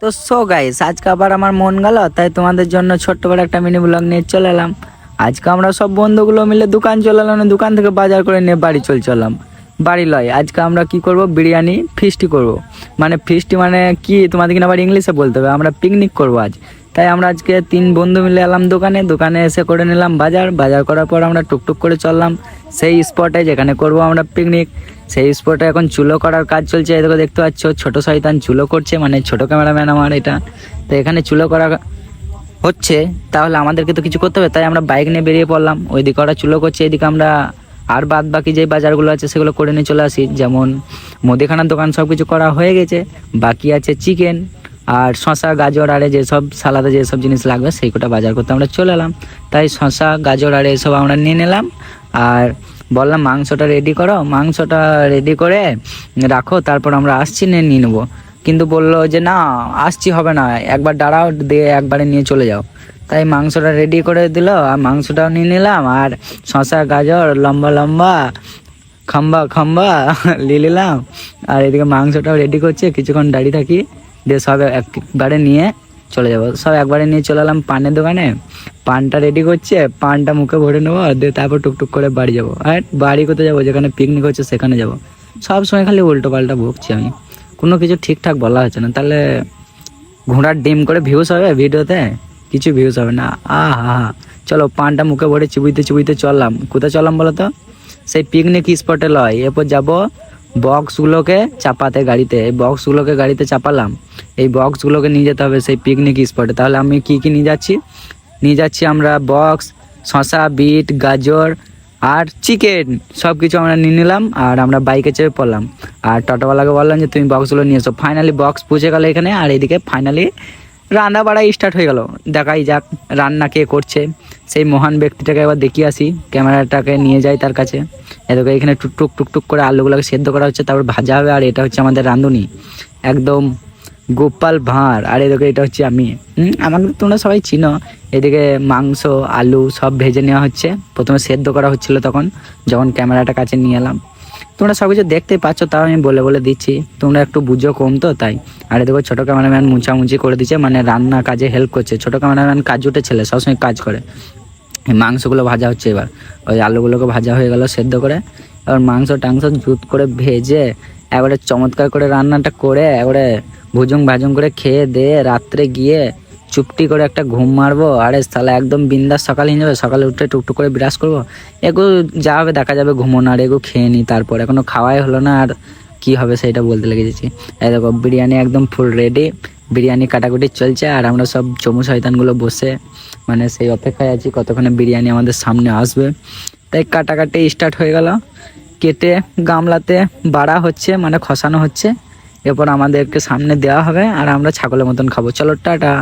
তো গাইস, আজকে আবার আমার মন গেল, তাই তোমাদের জন্য ছোট্ট করে একটা মিনি ব্লগ নিয়ে চলে এলাম। আজকে আমরা সব বন্ধুগুলো মিলে দোকান চলে এলাম, দোকান থেকে বাজার করে নিয়ে বাড়ি চললাম। বাড়ি লয়, আজকে আমরা কি করব, বিরিয়ানি ফিস্টি করব। মানে ফিস্টি মানে কি তোমাদের কিনা আবার ইংলিশে বলতে হবে, আমরা পিকনিক করব আজ। তাই আমরা আজকে 3 বন্ধু মিলে এলাম দোকানে এসে করে নিলাম বাজার করার পর আমরা টুকটুক করে চললাম সেই স্পটে যেখানে করব আমরা পিকনিক। সেই স্পটে এখন চুলো করার কাজ চলছে, এদিকে দেখতে পাচ্ছ ছোট শয়তান চুলো করছে, মানে ছোট ক্যামেরাম্যান আমার এটা। তো এখানে চুলো করা হচ্ছে, তাহলে আমাদেরকে তো কিছু করতে হবে, তাই আমরা বাইক নিয়ে বেরিয়ে পড়লাম। ওইদিকে ওরা চুলো করছে, এদিকে আমরা আর বাদ বাকি যে বাজারগুলো আছে সেগুলো করে নিয়ে চলে আসি। যেমন মুদিখানার দোকান সব কিছু করা হয়ে গেছে, বাকি আছে চিকেন আর শশা গাজর আর যেসব সালাদে যেসব জিনিস লাগবে সেই কটা বাজার করতে আমরা চলে এলাম। তাই শশা গাজর আর এসব আমরা নিয়ে নিলাম, আর বললাম মাংসটা রেডি করো, মাংসটা রেডি করে রাখো, তারপর আমরা আসছি নিয়ে নেবো। কিন্তু বললো যে না, আসছি হবে না, একবার দাঁড়াও, দিয়ে একবারে নিয়ে চলে যাও। তাই মাংসটা রেডি করে দিল, আর মাংসটাও নিয়ে নিলাম, আর শশা গাজর লম্বা লম্বা খাম্বা নিয়ে নিলাম। আর এদিকে মাংসটাও রেডি করছে, কিছুক্ষণ দাঁড়িয়ে থাকি, দিয়ে সব একবারে নিয়ে চলে যাবো। সব একবারে নিয়ে চলে এলাম পানের দোকানে, পানটা রেডি করছে, পানটা মুখে ভরে নেবো, দিয়ে তারপর টুকটুক করে বাড়ি যাবো। আর বাড়ি কোথায় যাবো, যেখানে পিকনিক হচ্ছে সেখানে যাবো। সব সময় খালি উল্টো পাল্টা বকছি আমি, কোনো কিছু ঠিকঠাক বলা হচ্ছে না। তাহলে ঘোড়ার ডিম করে ভিউজ হবে ভিডিওতে, কিছু ভিউজ হবে না। হা চলো পানটা মুখে ভরে চিবুইতে চললাম। কোথায় চললাম বলো তো? সেই পিকনিক স্পটে লয়, এরপর যাবো বক্সগুলোকে চাপাতে গাড়িতে। এই বক্সগুলোকে গাড়িতে চাপালাম, এই বক্সগুলোকে নিয়ে যেতে হবে সেই পিকনিক স্পটে। তাহলে আমি কি নিয়ে যাচ্ছি আমরা বক্স, শশা, বিট, গাজর আর চিকেন সব কিছু আমরা নিয়ে নিলাম, আর আমরা বাইকে চেপে পড়লাম। আর টোটোওয়ালাকে বললাম যে তুমি বক্সগুলো নিয়ে এসো। ফাইনালি বক্স পৌঁছে গেল এখানে, আর এইদিকে ফাইনালি রান্না বাড়া স্টার্ট হয়ে গেল। দেখাই যাক রান্না কে করছে, সেই মহান ব্যক্তিটাকে একবার দেখিয়ে আসি, ক্যামেরাটাকে নিয়ে যাই তার কাছে। এদিকে এখানে টুকটুক করে আলুগুলোকে সেদ্ধ করা হচ্ছে, তারপর ভাজা হবে। আর এটা হচ্ছে আমাদের রাঁধুনি, একদম গোপাল ভাঁড়। আর এদিকে এটা হচ্ছে আমি, আমাকে তোমরা সবাই চিনো। এদিকে মাংস আলু সব ভেজে নেওয়া হচ্ছে, প্রথমে সেদ্ধ করা হচ্ছিল তখন, যখন ক্যামেরাটা কাছে নিয়ে এলাম। তোমরা সব কিছু দেখতে পাচ্ছ, তাও আমি বলে দিচ্ছি, তোমরা একটু বুঝো কম তো তাই। আর এদিকে ছোটো ক্যামেরাম্যান মুছামুছি করে দিচ্ছে, মানে রান্না কাজে হেল্প করছে। ছোটো ক্যামেরাম্যান কাজ উঠে ছেলে, সবসময় কাজ করে। মাংসগুলো ভাজা হচ্ছে, এবার ওই আলুগুলোকে ভাজা হয়ে গেল সেদ্ধ করে। এবার মাংস টাংস জুত করে ভেজে একবারে চমৎকার করে রান্নাটা করে একবারে ভাজুং করে খেয়ে দিয়ে রাত্রে গিয়ে চুপটি করে একটা ঘুম মারবো। আরে সালা একদম বিন্দাস সকাল হয়ে যাবে, সকালে উঠে টুকটুক করে ব্রাশ করবো, এগু যা হবে দেখা যাবে, ঘুমোনো। আর এগু খেয়ে নিই, তারপর এখনো খাওয়াই হলো না, আর কি হবে সেটা বলতে লেগেছি। এই দেখো বিরিয়ানি একদম ফুল রেডি, বিরিয়ানি কাটাকুটি চলছে, আর আমরা সব চমু শয়তানগুলো বসে মানে সেই অপেক্ষায় আছি কতক্ষণে বিরিয়ানি আমাদের সামনে আসবে। তাই কাটাকাটি স্টার্ট হয়ে গেল, কেটে গামলাতে বাড়া হচ্ছে, মানে খসানো হচ্ছে। এরপর আমাদেরকে সামনে দেওয়া হবে, আর আমরা ছাগলের মতন খাবো। চলো টাটা।